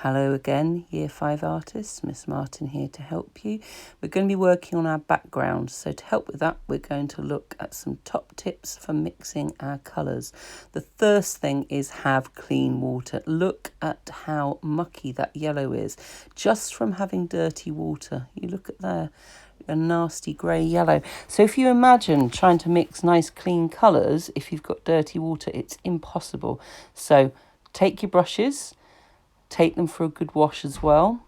Hello again, Year 5 artists. Miss Martin here to help you. We're going to be working on our background. So to help with that, we're going to look at some top tips for mixing our colours. The first thing is have clean water. Look at how mucky that yellow is just from having dirty water. You look at there, a nasty grey yellow. So if you imagine trying to mix nice clean colours, if you've got dirty water, it's impossible. So take your brushes. Take them for a good wash as well.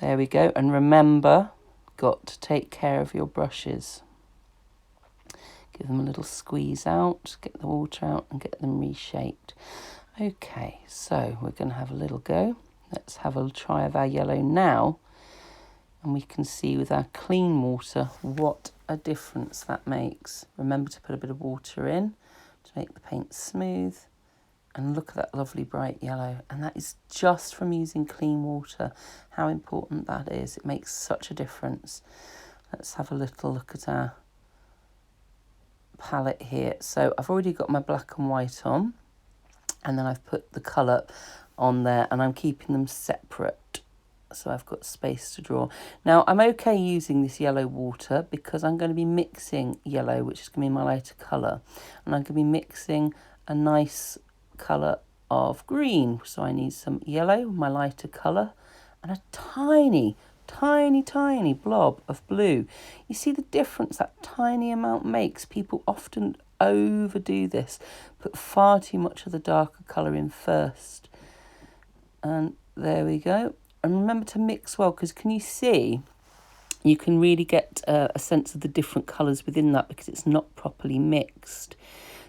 There we go. And remember, got to take care of your brushes. Give them a little squeeze out, get the water out and get them reshaped. Okay, so we're going to have a little go. Let's have a try of our yellow now. And we can see with our clean water what a difference that makes. Remember to put a bit of water in to make the paint smooth. And look at that lovely bright yellow. And that is just from using clean water. How important that is. It makes such a difference. Let's have a little look at our palette here. So I've already got my black and white on. And then I've put the colour on there. And I'm keeping them separate. So I've got space to draw. Now I'm okay using this yellow water because I'm going to be mixing yellow, which is going to be my lighter colour. And I'm going to be mixing a nice colour of green, so I need some yellow, my lighter colour, and a tiny blob of blue. You see the difference that tiny amount makes? People often overdo this, put far too much of the darker colour in first. And there we go. And remember to mix well, because can you see? You can really get a sense of the different colours within that because it's not properly mixed.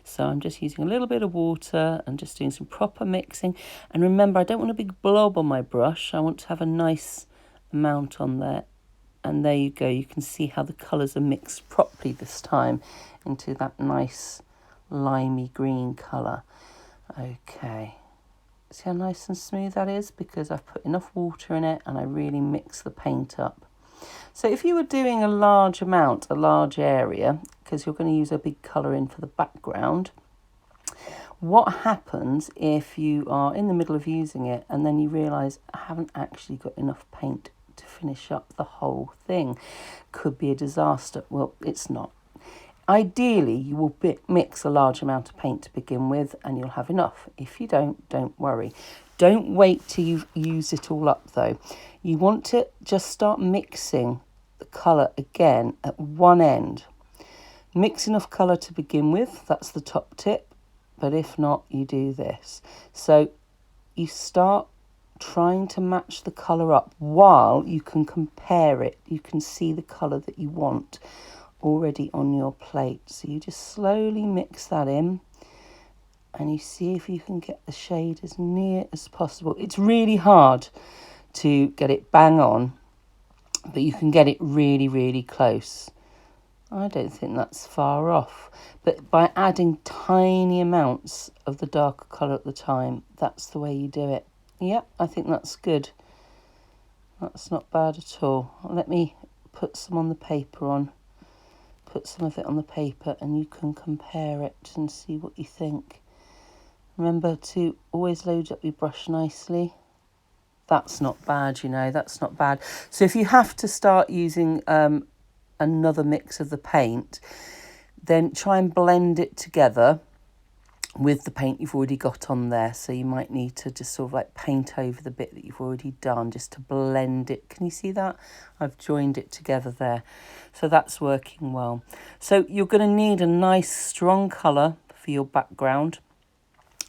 So I'm just using a little bit of water and just doing some proper mixing. And remember, I don't want a big blob on my brush. I want to have a nice amount on there. And there you go. You can see how the colours are mixed properly this time into that nice limey green colour. Okay. See how nice and smooth that is? Because I've put enough water in it and I really mix the paint up. So if you were doing a large amount, a large area, because you're going to use a big colour in for the background, what happens if you are in the middle of using it and then you realise I haven't actually got enough paint to finish up the whole thing? Could be a disaster. Well, it's not. Ideally, you will mix a large amount of paint to begin with and you'll have enough. If you don't worry. Don't wait till you've used it all up though. You want to just start mixing the colour again at one end. Mix enough colour to begin with, that's the top tip. But if not, you do this. So you start trying to match the colour up while you can compare it. You can see the colour that you want already on your plate. So you just slowly mix that in. And you see if you can get the shade as near as possible. It's really hard to get it bang on, but you can get it really, really close. I don't think that's far off. But by adding tiny amounts of the darker colour at the time, that's the way you do it. Yep, I think that's good. That's not bad at all. Let me put some on the paper on. Put some of it on the paper and you can compare it and see what you think. Remember to always load up your brush nicely. That's not bad, you know, that's not bad. So if you have to start using another mix of the paint, then try and blend it together with the paint you've already got on there. So you might need to just sort of like paint over the bit that you've already done just to blend it. Can you see that? I've joined it together there. So that's working well. So you're going to need a nice strong colour for your background.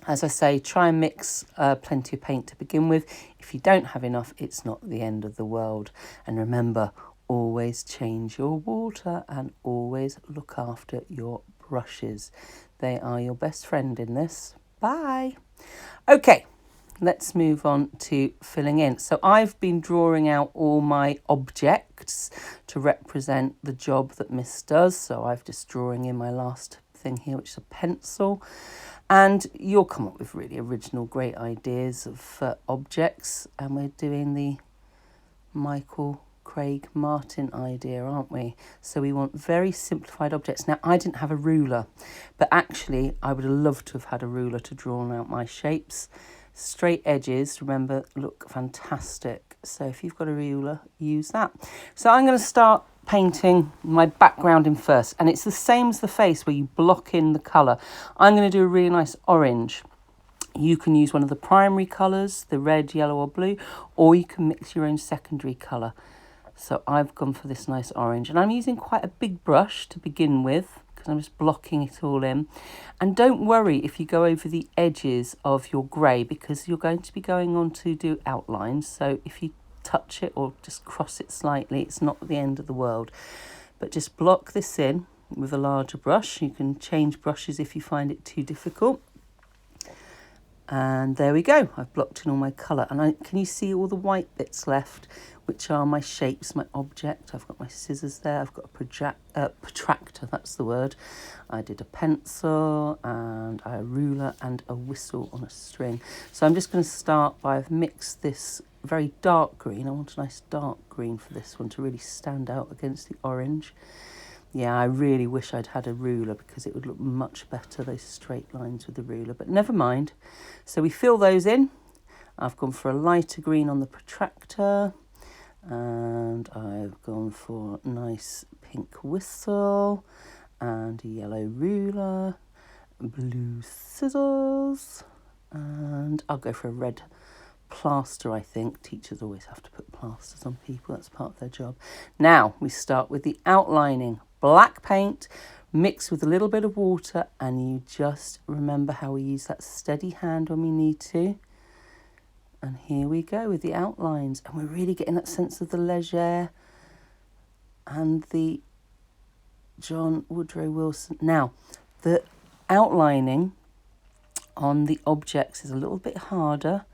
As I say, try and mix plenty of paint to begin with. If you don't have enough, it's not the end of the world. And remember, always change your water and always look after your brushes. They are your best friend in this. Bye. Okay, let's move on to filling in. So I've been drawing out all my objects to represent the job that Miss does. So I've just drawing in my last thing here, which is a pencil. And you'll come up with really original, great ideas of objects. And we're doing the Michael Craig Martin idea, aren't we? So we want very simplified objects. Now, I didn't have a ruler, but actually I would have loved to have had a ruler to draw out my shapes. Straight edges, remember, look fantastic. So if you've got a ruler, use that. So I'm going to start painting my background in first, and it's the same as the face where you block in the colour. I'm going to do a really nice orange. You can use one of the primary colours, the red, yellow or blue, or you can mix your own secondary colour. So I've gone for this nice orange, and I'm using quite a big brush to begin with because I'm just blocking it all in. And don't worry if you go over the edges of your grey, because you're going to be going on to do outlines. So if you touch it or just cross it slightly, it's not the end of the world. But just block this in with a larger brush. You can change brushes if you find it too difficult. And there we go. I've blocked in all my colour. And can you see all the white bits left, which are my shapes, my object? I've got my scissors there. I've got a protractor, that's the word. I did a pencil and a ruler and a whistle on a string. So I'm just going to start by, I've mixed this very dark green. I want a nice dark green for this one to really stand out against the orange. Yeah, I really wish I'd had a ruler because it would look much better, those straight lines with the ruler, but never mind. So we fill those in. I've gone for a lighter green on the protractor, and I've gone for a nice pink whistle and a yellow ruler, blue scissors, and I'll go for a red plaster, I think. Teachers always have to put plasters on people, that's part of their job. Now we start with the outlining. Black paint mixed with a little bit of water, and you just remember how we use that steady hand when we need to. And here we go with the outlines, and we're really getting that sense of the Leger and the John Woodrow Wilson. Now, the outlining on the objects is a little bit harder.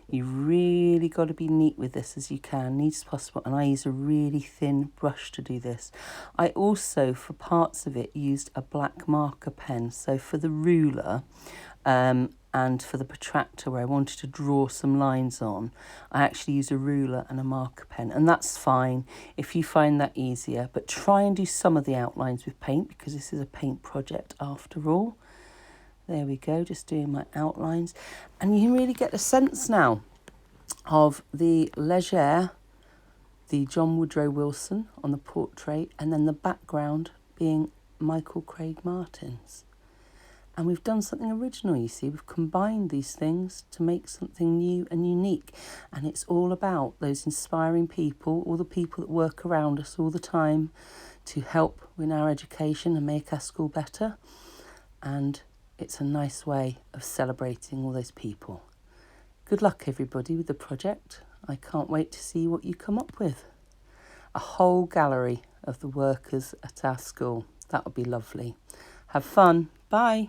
You really got to be neat with this as you can, neat as possible. And I use a really thin brush to do this. I also, for parts of it, used a black marker pen. So for the ruler and for the protractor where I wanted to draw some lines on, I actually use a ruler and a marker pen. And that's fine if you find that easier. But try and do some of the outlines with paint, because this is a paint project after all. There we go, just doing my outlines. And you can really get a sense now of the Leger, the John Woodrow Wilson on the portrait, and then the background being Michael Craig Martin's. And we've done something original, you see. We've combined these things to make something new and unique. And it's all about those inspiring people, all the people that work around us all the time to help in our education and make our school better. And it's a nice way of celebrating all those people. Good luck, everybody, with the project. I can't wait to see what you come up with. A whole gallery of the workers at our school. That would be lovely. Have fun. Bye.